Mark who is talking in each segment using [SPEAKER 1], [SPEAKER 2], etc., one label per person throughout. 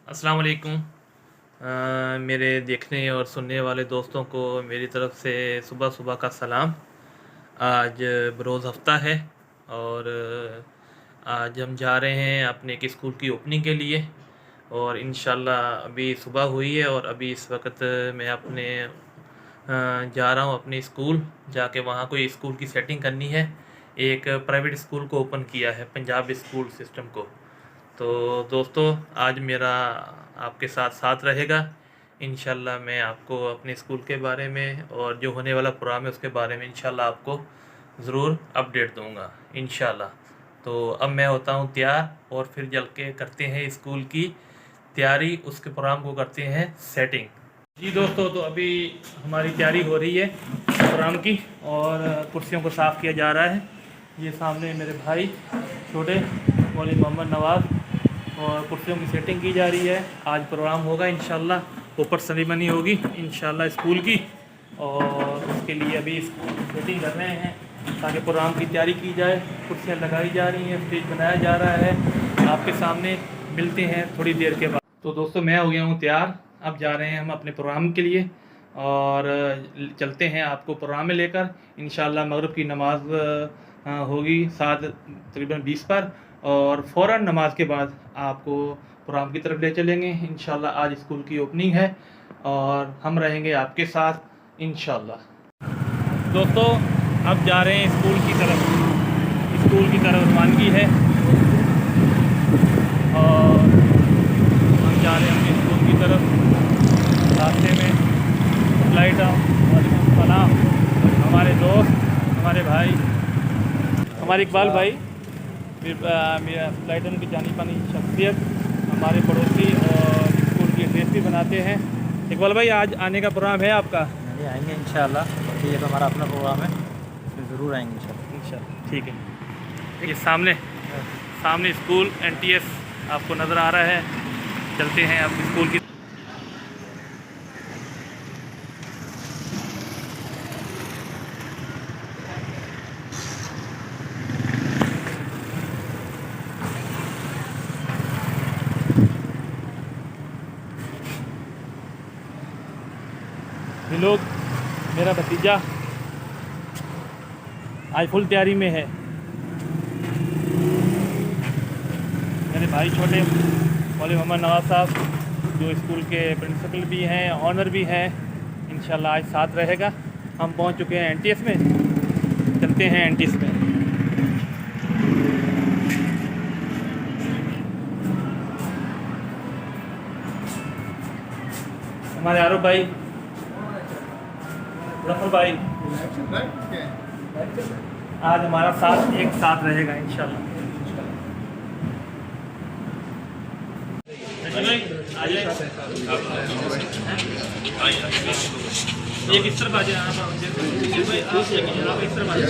[SPEAKER 1] अस्सलाम वालेकुम। मेरे देखने और सुनने वाले दोस्तों को मेरी तरफ़ से सुबह सुबह का सलाम। आज बरोज़ हफ़्ता है और आज हम जा रहे हैं अपने एक स्कूल की ओपनिंग के लिए और इंशाल्लाह अभी सुबह हुई है और अभी इस वक्त मैं अपने जा रहा हूँ अपने स्कूल जाके वहाँ कोई स्कूल की सेटिंग करनी है। एक प्राइवेट स्कूल को ओपन किया है, पंजाब स्कूल सिस्टम को। तो दोस्तों आज मेरा आपके साथ साथ रहेगा। इंशाल्लाह मैं आपको अपने स्कूल के बारे में और जो होने वाला प्रोग्राम है उसके बारे में इंशाल्लाह आपको ज़रूर अपडेट दूंगा इंशाल्लाह। तो अब मैं होता हूँ तैयार और फिर जल के करते हैं स्कूल की तैयारी, उसके प्रोग्राम को करते हैं सेटिंग। जी दोस्तों, तो अभी हमारी तैयारी हो रही है प्रोग्राम की और कुर्सियों को साफ़ किया जा रहा है। ये सामने मेरे भाई छोटे मौलवी मोहम्मद नवाज़ और कुर्सियों की सेटिंग की जा रही है। आज प्रोग्राम होगा इंशाल्लाह, ऊपर सेरेमनी होगी इंशाल्लाह स्कूल की और उसके लिए अभी सेटिंग कर रहे हैं ताकि प्रोग्राम की तैयारी की जाए। कुर्सियाँ लगाई जा रही हैं, स्टेज बनाया जा रहा है। आपके सामने मिलते हैं थोड़ी देर के बाद। तो दोस्तों मैं हो गया हूँ तैयार, अब जा रहे हैं हम अपने प्रोग्राम के लिए और चलते हैं आपको प्रोग्राम में लेकर। इंशाल्लाह मगरिब की नमाज़ होगी 7 तकरीबन 20 पर और फ़ौरन नमाज के बाद आपको प्रोग्राम की तरफ ले चलेंगे। इंशाल्लाह आज स्कूल की ओपनिंग है और हम रहेंगे आपके साथ इंशाल्लाह। दोस्तों अब जा रहे हैं स्कूल की तरफ रवानगी है और हम जा रहे हैं अपने स्कूल की तरफ। रास्ते में फ्लाइट सलाम हमारे दोस्त, हमारे भाई, हमारे इकबाल भाई, मेरा फ्लाइट उनकी जानी पानी शख्सियत, हमारे पड़ोसी और स्कूल की ड्रेस भी बनाते हैं। इकबाल भाई आज आने का प्रोग्राम है आपका?
[SPEAKER 2] नहीं आएंगे इंशाल्लाह, ये तो हमारा अपना प्रोग्राम है, इसमें ज़रूर आएंगे
[SPEAKER 1] इंशाल्लाह। ठीक है, ये सामने स्कूल NTS आपको नज़र आ रहा है। चलते हैं आप स्कूल की। ये लोग, मेरा भतीजा आज फुल तैयारी में है। मेरे भाई छोटे मौलवी मोहम्मद नवाज़ साहब जो स्कूल के प्रिंसिपल भी हैं, ऑनर भी हैं, इंशाल्लाह आज साथ रहेगा। हम पहुंच चुके हैं NTS में, चलते हैं NTS में। हमारे आरोप भाई, रफर भाई आज हमारा साथ एक साथ रहेगा इंशाल्लाह। एक इस तरफ आ जाए, आप इस तरफ आ जाए।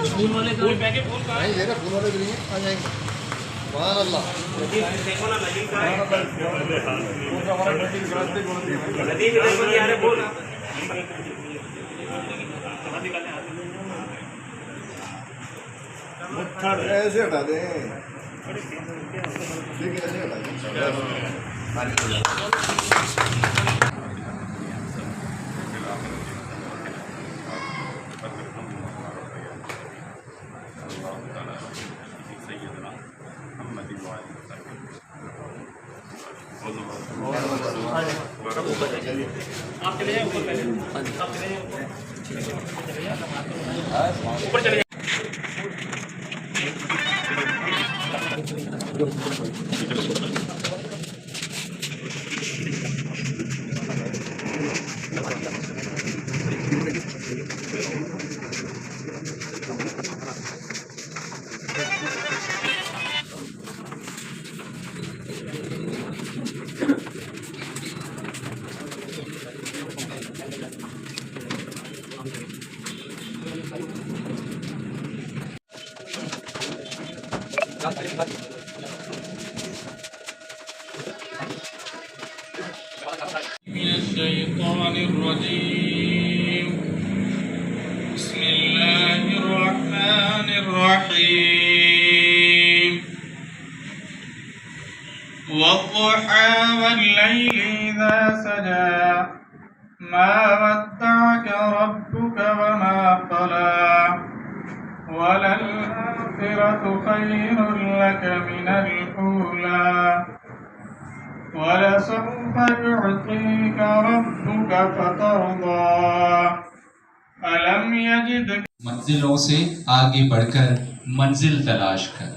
[SPEAKER 1] फूल वाले फूल पैके फूल का नहीं मेरा फूल वाले भी नहीं आ जाएंगे। सुभान अल्लाह, देखो ना लगी का है नदी में देखो यार बोल
[SPEAKER 3] ऐसे हटा दें, ठीक है ऐसे हटा दें।
[SPEAKER 1] आप चले जाए ऊपर पहले, आप चले जाए ऊपर चले जाए। الشيطان الرجيم بسم الله الرحمن الرحيم
[SPEAKER 4] والضحى والليل إذا سجى ما ودعك ربك وما قلى وللآخرة خير لك من الأولى ولسوف يعطيك ربك فترضى ألم يجدك
[SPEAKER 5] منزلوں سے آگے بڑھ کر منزل تلاش کر،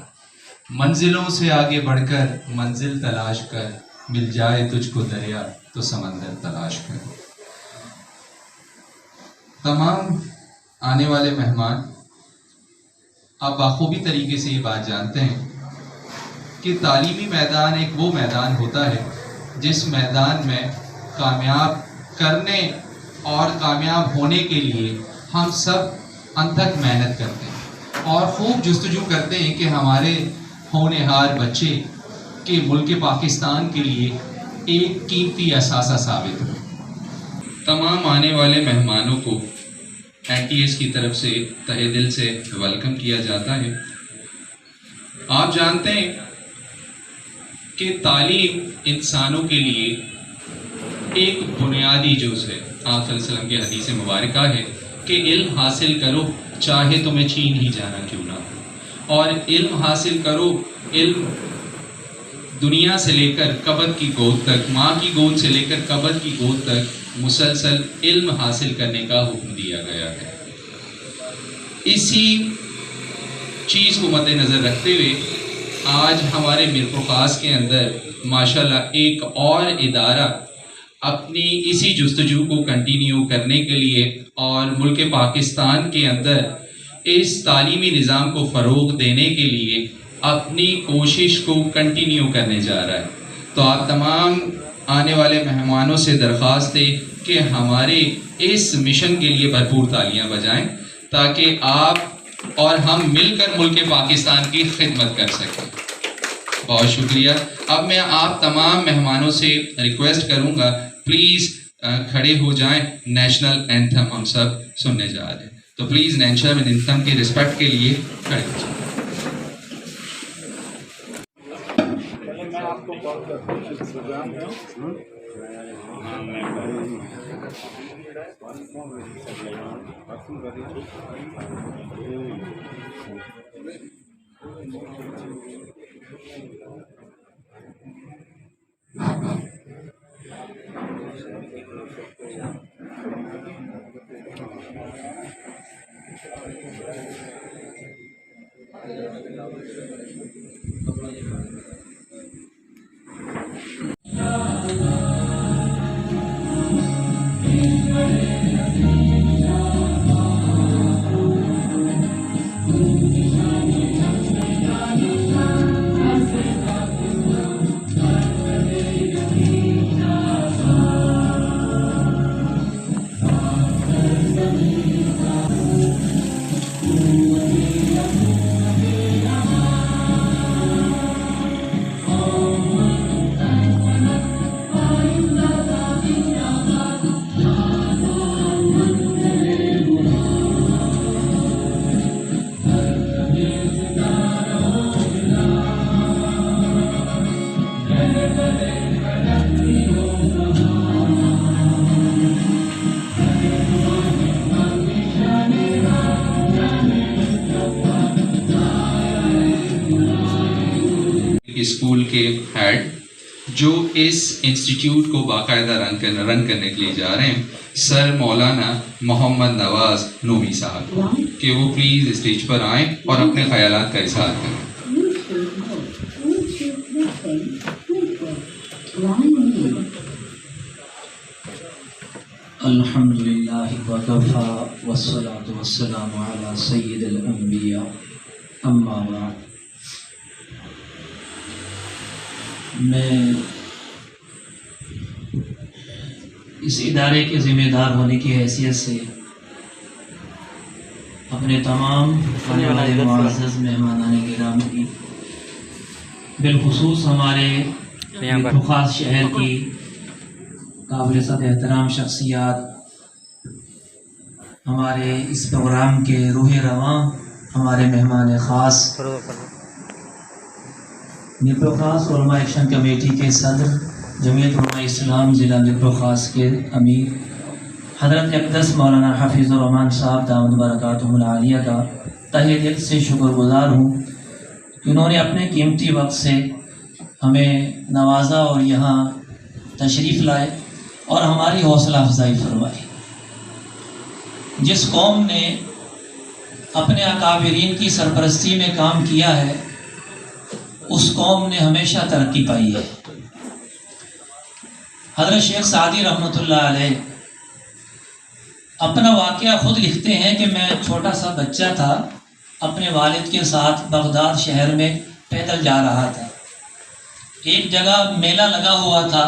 [SPEAKER 5] منزلوں سے آگے بڑھ کر منزل تلاش کر، مل جائے تجھ کو دریا تو سمندر تلاش کر۔ تمام آنے والے مہمان آپ بخوبی طریقے سے یہ بات جانتے ہیں کہ تعلیمی میدان ایک وہ میدان ہوتا ہے جس میدان میں کامیاب کرنے اور کامیاب ہونے کے لیے ہم سب انتھک محنت کرتے ہیں اور خوب جستجو کرتے ہیں کہ ہمارے ہونہار بچے کے ملک پاکستان کے لیے ایک قیمتی اثاثہ ثابت ہو۔ تمام آنے والے مہمانوں کو NTS کی طرف سے تہہ دل سے ویلکم کیا جاتا ہے۔ آپ جانتے ہیں کہ تعلیم انسانوں کے لیے ایک بنیادی جز ہے۔ آپ صلی اللہ علیہ وسلم کی حدیث مبارکہ ہے کہ علم حاصل کرو چاہے تمہیں چین ہی جانا کیوں نہ ہو، اور علم حاصل کرو، علم دنیا سے لے کر قبر کی گود تک، ماں کی گود سے لے کر قبر کی گود تک مسلسل علم حاصل کرنے کا حکم دیا گیا ہے۔ اسی چیز کو مد نظر رکھتے ہوئے آج ہمارے میرپورخاص کے اندر ماشاءاللہ ایک اور ادارہ اپنی اسی جستجو کو کنٹینیو کرنے کے لیے اور ملک پاکستان کے اندر اس تعلیمی نظام کو فروغ دینے کے لیے اپنی کوشش کو کنٹینیو کرنے جا رہا ہے۔ تو آپ تمام آنے والے مہمانوں سے درخواست ہے کہ ہمارے اس مشن کے لیے بھرپور تالیاں بجائیں تاکہ آپ اور ہم مل کر ملک پاکستان کی خدمت کر سکیں۔ بہت شکریہ۔ اب میں آپ تمام مہمانوں سے ریکویسٹ کروں گا پلیز کھڑے ہو جائیں، نیشنل اینتھم ہم سب سننے جا رہے ہیں، تو پلیز نیشنل اینتھم کی رسپیکٹ کے لیے کھڑے ہو جائیں۔ اسکول کے ہیڈ جو اس انسٹیٹیوٹ کو باقاعدہ رن کرنے کے لیے جا رہے ہیں، سر مولانا محمد نواز نومی صاحب، کہ وہ پلیز اسٹیج پر آئیں اور اپنے خیالات کا اظہار کریں۔
[SPEAKER 6] الحمدللہ وکفا والصلاة والسلام علی سید الانبیاء اما بعد۔ میں اس ادارے کے ذمہ دار ہونے کی حیثیت سے اپنے تمام آنے والے معزز مہمانان گرامی کی، بالخصوص ہمارے میرپورخاص شہر کی قابل صد احترام شخصیات، ہمارے اس پروگرام کے روح رواں، ہمارے مہمان خاص، نپرو خاص علماء ایکشن کمیٹی کے صدر، جمعیت علماء اسلام ضلع نپرو خاص کے امیر حضرت اقدس مولانا حفیظ الرحمن صاحب دامت برکاتہم العالیہ کا تہہ دل سے شکر گزار ہوں کہ انہوں نے اپنے قیمتی وقت سے ہمیں نوازا اور یہاں تشریف لائے اور ہماری حوصلہ افزائی فرمائی۔ جس قوم نے اپنے اکابرین کی سرپرستی میں کام کیا ہے اس قوم نے ہمیشہ ترقی پائی ہے۔ حضرت شیخ سعدی رحمۃ اللہ علیہ اپنا واقعہ خود لکھتے ہیں کہ میں چھوٹا سا بچہ تھا، اپنے والد کے ساتھ بغداد شہر میں پیدل جا رہا تھا۔ ایک جگہ میلہ لگا ہوا تھا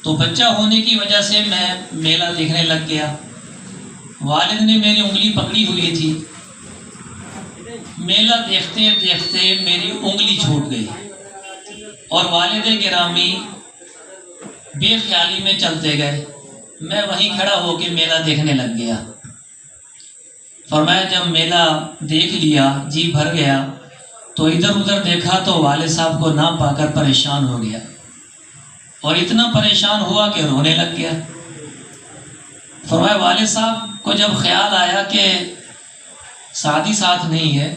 [SPEAKER 6] تو بچہ ہونے کی وجہ سے میں میلہ دیکھنے لگ گیا۔ والد نے میری انگلی پکڑی ہوئی تھی، میلہ دیکھتے دیکھتے میری انگلی چھوٹ گئی اور والد گرامی بے خیالی میں چلتے گئے۔ میں وہیں کھڑا ہو کے میلہ دیکھنے لگ گیا۔ فرمایا جب میلہ دیکھ لیا، جی بھر گیا، تو ادھر ادھر دیکھا تو والد صاحب کو نہ پا کر پریشان ہو گیا اور اتنا پریشان ہوا کہ رونے لگ گیا۔ فرمایا والد صاحب کو جب خیال آیا کہ سعدی ساتھ نہیں ہے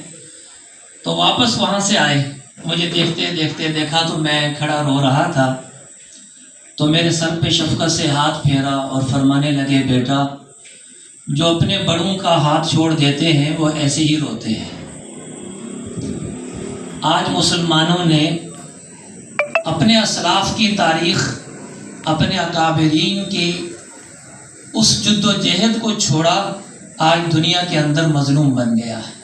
[SPEAKER 6] تو واپس وہاں سے آئے، مجھے دیکھتے دیکھتے دیکھا تو میں کھڑا رو رہا تھا، تو میرے سر پہ شفقت سے ہاتھ پھیرا اور فرمانے لگے بیٹا جو اپنے بڑوں کا ہاتھ چھوڑ دیتے ہیں وہ ایسے ہی روتے ہیں۔ آج مسلمانوں نے اپنے اسلاف کی تاریخ، اپنے اکابرین کی اس جد و جہد کو چھوڑا، آج دنیا کے اندر مظلوم بن گیا ہے۔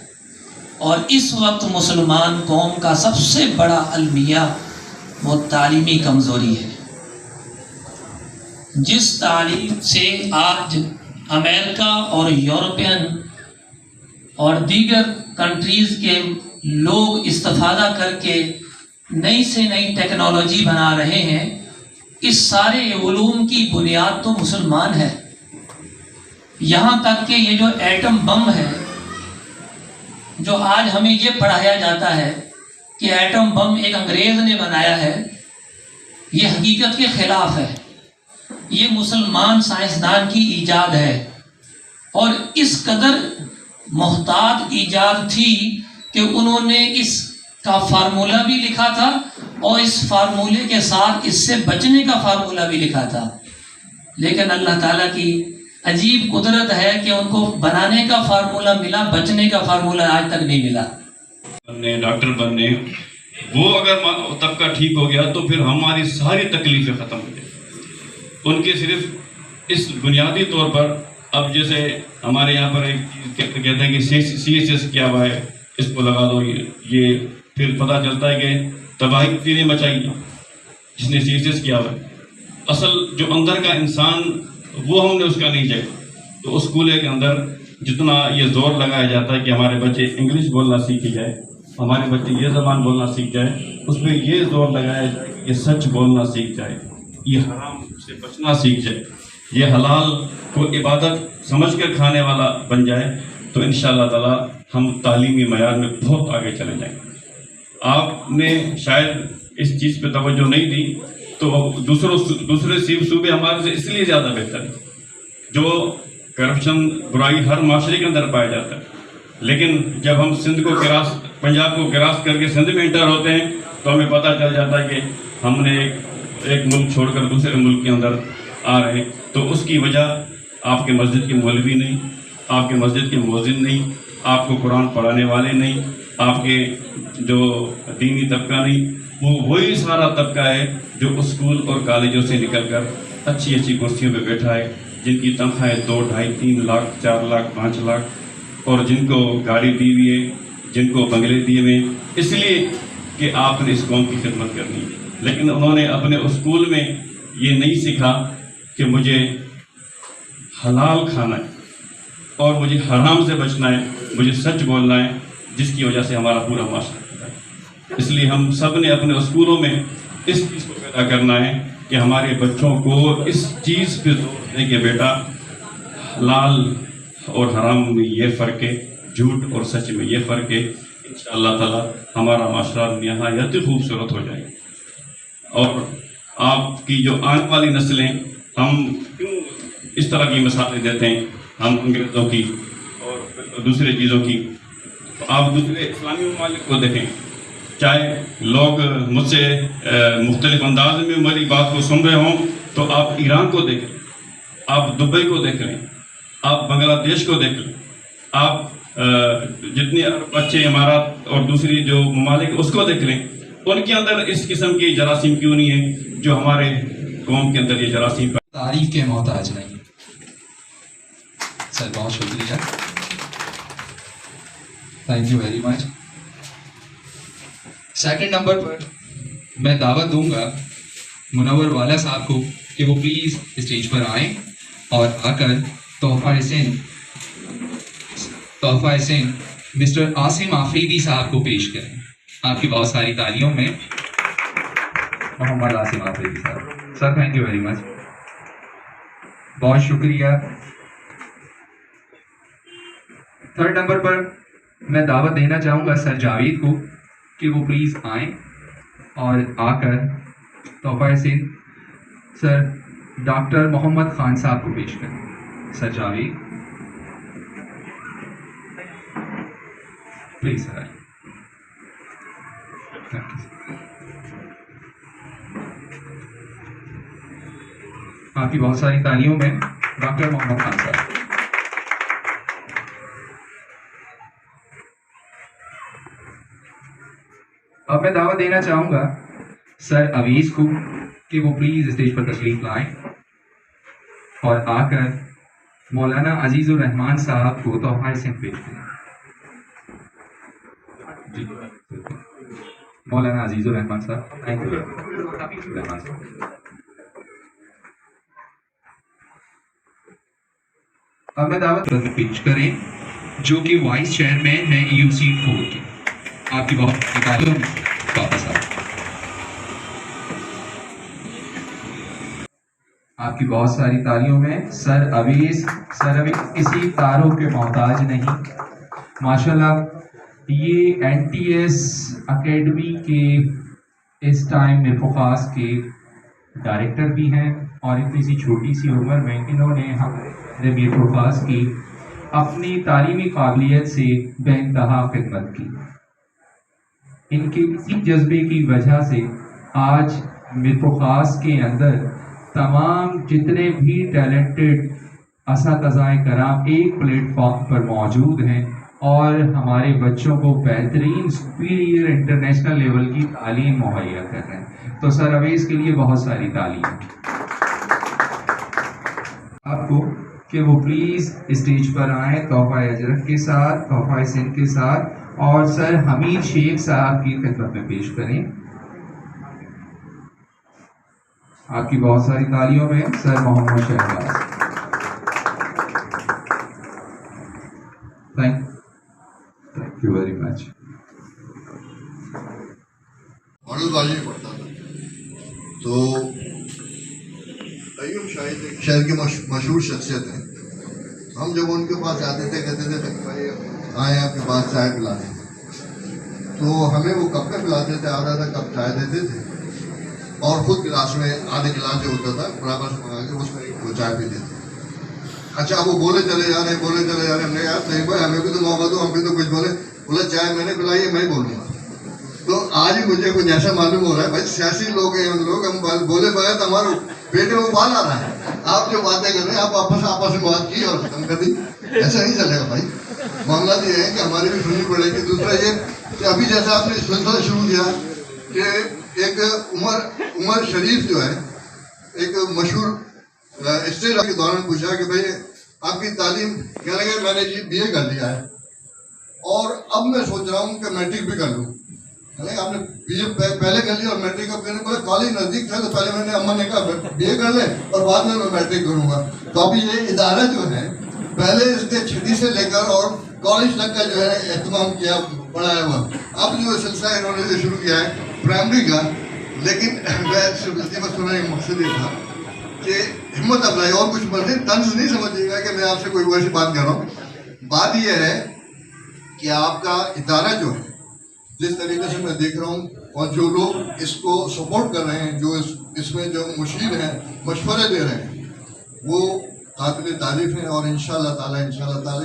[SPEAKER 6] اور اس وقت مسلمان قوم کا سب سے بڑا المیہ وہ تعلیمی کمزوری ہے۔ جس تعلیم سے آج امریکہ اور یورپین اور دیگر کنٹریز کے لوگ استفادہ کر کے نئی سے نئی ٹیکنالوجی بنا رہے ہیں، اس سارے علوم کی بنیاد تو مسلمان ہے۔ یہاں تک کہ یہ جو ایٹم بم ہے، جو آج ہمیں یہ پڑھایا جاتا ہے کہ ایٹم بم ایک انگریز نے بنایا ہے، یہ حقیقت کے خلاف ہے۔ یہ مسلمان سائنسدان کی ایجاد ہے اور اس قدر محتاط ایجاد تھی کہ انہوں نے اس کا فارمولہ بھی لکھا تھا اور اس فارمولے کے ساتھ اس سے بچنے کا فارمولہ بھی لکھا تھا، لیکن اللہ تعالیٰ کی عجیب قدرت ہے کہ ان کو بنانے کا فارمولہ ملا، بچنے کا فارمولہ آج تک نہیں ملا۔
[SPEAKER 7] ڈاکٹر بننے وہ اگر طبقہ ٹھیک ہو گیا تو پھر ہماری ساری تکلیفیں ختم ہو جائیں۔ ان کے صرف اس بنیادی طور پر اب جیسے ہمارے یہاں پر ایک چیز کہتے ہیں کہ CSS کیا ہوا ہے، اس کو لگا دو، یہ پھر پتہ چلتا ہے کہ تباہی کسی نے مچائی جس نے CSS کیا ہوا ہے۔ اصل جو اندر کا انسان وہ ہم نے اس کا نہیں چاہیے۔ تو اسکول کے اندر جتنا یہ زور لگایا جاتا ہے کہ ہمارے بچے انگلش بولنا سیکھ جائے، ہمارے بچے یہ زبان بولنا سیکھ جائے، اس پہ یہ زور لگایا جائے کہ سچ بولنا سیکھ جائے، یہ حرام سے بچنا سیکھ جائے، یہ حلال کو عبادت سمجھ کر کھانے والا بن جائے، تو انشاءاللہ تعالی ہم تعلیمی معیار میں بہت آگے چلے جائیں گے۔ آپ نے شاید اس چیز پہ توجہ نہیں دی تو دوسرے صوبے ہمارے سے اس لیے زیادہ بہتر ہے، جو کرپشن برائی ہر معاشرے کے اندر پایا جاتا ہے، لیکن جب ہم سندھ کو پنجاب کو کراس کر کے سندھ میں انٹر ہوتے ہیں تو ہمیں پتہ چل جاتا ہے کہ ہم نے ایک ملک چھوڑ کر دوسرے ملک کے اندر آ رہے ہیں۔ تو اس کی وجہ آپ کے مسجد کے مولوی نہیں، آپ کے مسجد کے مؤذن نہیں، آپ کو قرآن پڑھانے والے نہیں، آپ کے جو دینی طبقہ نہیں، وہی سارا طبقہ ہے جو اسکول اور کالجوں سے نکل کر اچھی اچھی کرسیوں پہ بیٹھا ہے، جن کی تنخواہیں 2, 2.5, 3 لاکھ 4 لاکھ 5 لاکھ، اور جن کو گاڑی دی ہوئی ہے، جن کو بنگلے دیے ہوئے، اس لیے کہ آپ نے اس قوم کی خدمت کرنی ہے۔ لیکن انہوں نے اپنے اسکول میں یہ نہیں سیکھا کہ مجھے حلال کھانا ہے اور مجھے حرام سے بچنا ہے، مجھے سچ بولنا ہے، جس کی وجہ سے ہمارا پورا معاشرہ ہے۔ اس لیے ہم سب نے اپنے اسکولوں میں اس چیز کو پیدا کرنا ہے کہ ہمارے بچوں کو اس چیز پہ زور دیں کہ بیٹا حلال اور حرام میں یہ فرق ہے، جھوٹ اور سچ میں یہ فرق ہے، इंशाअल्लाह ताला हमारा माशरा नहायत ही खूबसूरत हो जाएगा। और आपकी जो आने वाली नस्लें, हम क्यों इस तरह की मिसालें देते हैं हम अंग्रेज़ों की और दूसरे चीज़ों की, तो आप दूसरे इस्लामी ममालिक को देखें, चाहे लोग मुझसे मुख्तलिफ अंदाज में मेरी बात को सुन रहे हों, तो आप ईरान को देख लें, आप दुबई को देख लें, आप बांग्लादेश को देख लें, आप जितने अरब अच्छे इमारात और दूसरी जो ममालिक उसको देख लें, उनके अंदर इस किस्म की जरासीम क्यों नहीं है जो हमारे कौम के अंदर ये जरासीम पर
[SPEAKER 5] तारीफ के मोहताज नहीं। सर बहुत शुक्रिया, thank you very much. Second number पर मैं दावत दूंगा मुनव्वर वाला साहब को कि वो प्लीज़ स्टेज पर आएं और आकर तोहफा हिसैन मिस्टर आसिम आफरीदी साहब को पेश करें। आपकी बहुत सारी तालियों में मोहम्मद आसिम आफरीदी साहब। Sir thank you very much, बहुत शुक्रिया। थर्ड नंबर पर मैं दावत देना चाहूँगा सर जावेद को कि वो प्लीज़ आएं और आकर तोहफा हिसैन सर डॉक्टर मोहम्मद खान साहब को पेश करें। Sir Javed please sir. आपकी बहुत सारी तालियों में डॉक्टर मोहम्मद खान साहब। अब मैं दावा देना चाहूंगा सर अवीज को कि वो प्लीज स्टेज पर तशरीफ लाएं और आकर मौलाना अजीजुर रहमान साहब को तोहफा हिसैन पेश करें। जी मौलाना अजीजुर रहमान साहब, थैंक यू रहमान साहब। अब मैं दावत पेश करें जो कि वाइस चेयरमैन है यूसी 4 के। आपकी बहुत तालियों वापस आपकी बहुत सारी तालियों में सर अवीस किसी तारों के मोहताज नहीं। माशाल्लाह ये NTS अकेडमी के इस टाइम मिरपुखास के डायरेक्टर भी हैं और इतनी सी छोटी सी उम्र में इन्होंने हमारे मिरपुखास की अपनी तालीमी काबिलियत से बेइंतहा खिदमत की। इनके इसी जज्बे की वजह से आज मिरपुखास के अंदर तमाम जितने भी टैलेंटेड असातिज़ाए कराम एक प्लेटफॉर्म पर मौजूद हैं और हमारे बच्चों को बेहतरीन सुपीरियर इंटरनेशनल लेवल की तालीम मुहैया कर रहे हैं। तो सर अवेज के लिए बहुत सारी तालीम आपको कि वो प्लीज़ स्टेज पर आएँ तोहफा अजरक के साथ, तोहफा हिसैन के साथ और सर हमीद शेख साहब की खिदमत में पेश करें। आपकी बहुत सारी तालियों में sir Mohammad Shahbaz. Thank you very much.
[SPEAKER 3] Model बाजी में पढ़ता था तो अय्यूब शाहिद एक शहर के मशहूर शख्सियत हैं। हम जब उनके पास जाते थे कहते थे भाई आए आपके पास चाय पिलाने, तो हमें वो कप में पिलाते थे, आधा कप चाय देते थे और खुद गिलास में आधे गिलास जो होता था बराबर से मंगा के उसमें वो चाय पीते थे। अच्छा वो बोले चले जा रहे हमने यार नहीं भाई हमें भी तो मौका दो, हम भी तो कुछ बोले चाय मैंने पिलाई है मैं ही बोलूँगा। तो आज ही मुझे कुछ ऐसा मालूम हो रहा है भाई सियासी लोग हैं उन लोग, हम बोले बगैर तो हमारे पेट में उबाल आ रहा है। आप जो बातें कर रहे हैं आप आपस में बात की और खत्म कर दी, ऐसा नहीं चलेगा भाई। मामला ये है कि हमारी भी सुननी पड़ेगी। दूसरा ये कि अभी जैसा आपने सिलसिला शुरू किया कि एक उमर शरीफ जो है एक मशहूर स्टेज के दौरान पूछा कि भाई आपकी तालीम, कहने लगे मैंने जी BA कर लिया है और अब मैं सोच रहा हूँ कि मैट्रिक भी कर लूँ। आपने BA पहले कर लिया और मैट्रिक अब करने बोले कॉलेज नज़दीक था तो पहले मैंने अम्मा ने कहा BA कर ले और बाद में मैं मैट्रिक करूँगा। तो अभी ये इदारा जो है पहले इसके 6वीं से लेकर और कॉलेज तक का जो है एहतमाम किया पढ़ाया हुआ। अब जो सिलसिला इन्होंने शुरू किया है प्राइमरी का, लेकिन मैं सुना मकसद ये था कि हिम्मत अफजाई और कुछ मर्जी तंज नहीं समझिएगा कि मैं आपसे कोई वैसी बात कर रहा हूँ। बात यह है कि आपका इदारा जो है जिस तरीके से मैं देख रहा हूँ और जो लोग इसको सपोर्ट कर रहे हैं, जो इसमें जो मुशीर हैं, मशवरे दे रहे हैं, वो काबिल तारीफ है। और इंशाअल्लाह ताला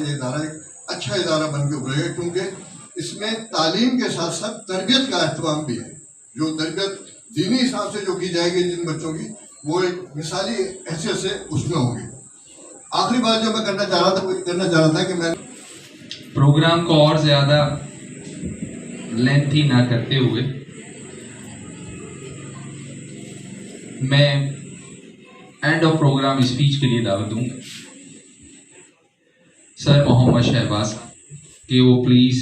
[SPEAKER 3] ये इदारा एक अच्छा इदारा बन के उभरेगा, क्योंकि इसमें तालीम के साथ साथ तरबियत का अहतमाम भी है। जो तरबियत दीनी हिसाब से जो की जाएगी जिन बच्चों की, वो एक मिसाली हैसियत से उसमें होगी। आखिरी बात जो मैं करना चाह रहा था कि मैं
[SPEAKER 5] प्रोग्राम को और ज़्यादा लेंथी ना करते हुए मैं एंड ऑफ प्रोग्राम स्पीच के लिए दावत दूंगा सर मोहम्मद शहबाज कि वो प्लीज़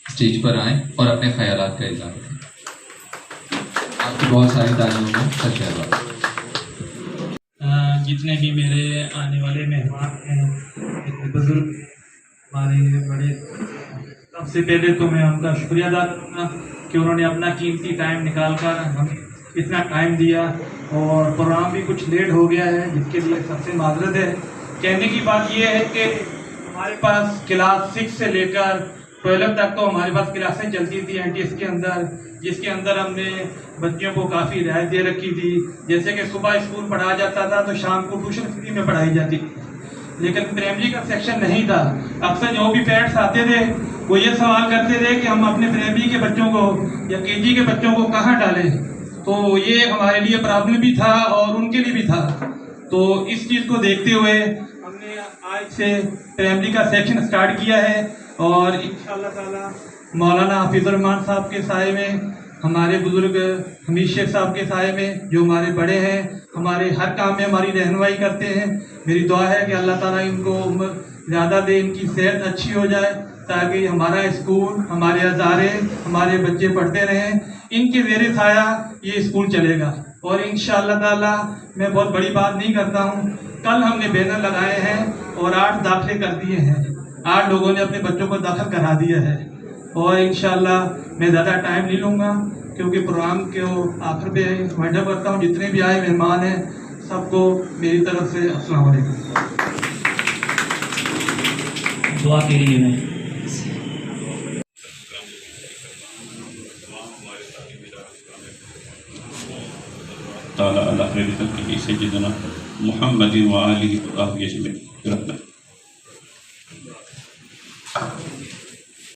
[SPEAKER 5] स्टेज पर आएं और अपने ख्यालात का इज़हार करें। आपकी बहुत सारी तालियों में सर शहबाज।
[SPEAKER 8] जितने भी मेरे आने वाले मेहमान हैं, बुजुर्ग, हमारे बड़े, सबसे पहले तो मैं उनका शुक्रिया अदा करूँगा कि उन्होंने अपना कीमती टाइम निकाल कर हमें इतना टाइम दिया, और प्रोग्राम भी कुछ लेट हो गया है जिसके लिए सबसे माजरत है। कहने की बात यह है कि हमारे पास क्लास 6 से लेकर 12 तक तो हमारे पास क्लासें चलती थी NTS के अंदर, जिसके अंदर हमने बच्चों को काफ़ी रियायत दे रखी थी। जैसे कि सुबह स्कूल पढ़ाया जाता था तो शाम को ट्यूशन फ्री में पढ़ाई जाती थी, लेकिन प्राइमरी का सेक्शन नहीं था। अक्सर जो भी पेरेंट्स आते थे वो ये सवाल करते थे कि हम अपने प्राइमरी के बच्चों को या KG के बच्चों को कहाँ डालें, तो ये हमारे लिए प्रॉब्लम भी था और उनके लिए भी था। तो इस चीज़ को देखते हुए हमने आज से प्राइमरी का सेक्शन स्टार्ट किया है, और इंशाअल्लाह ताला मौलाना हाफिज़ुर रहमान साहब के साए में, हमारे बुज़ुर्ग हमीद शेख साहब के साए में, जो हमारे बड़े हैं, हमारे हर काम में हमारी रहनुमाई करते हैं। मेरी दुआ है कि अल्लाह ताला इनको उम्र ज़्यादा दे, इनकी सेहत अच्छी हो जाए, ताकि हमारा स्कूल, हमारे अदारे, हमारे बच्चे पढ़ते रहें। इनके ज़ेरे साया ये स्कूल चलेगा, और इंशाअल्लाह ताला मैं बहुत बड़ी बात नहीं करता हूँ। कल हमने बैनर लगाए हैं और 8 दाखिले कर दिए हैं, 8 लोगों ने अपने बच्चों को दाखिल करा दिया है, और इंशाअल्लाह मैं ज़्यादा टाइम नहीं लूँगा क्योंकि प्रोग्राम के आखिर पे वाइंड अप करता हूँ। जितने भी आए मेहमान हैं सबको मेरी तरफ से अस्सलाम वालेकुम।
[SPEAKER 6] दुआ के लिए मैं
[SPEAKER 7] ताला अला खैर खल्क़िही सय्यिदना मुहम्मदिन व आलिहि व सहबिहि अजमईन।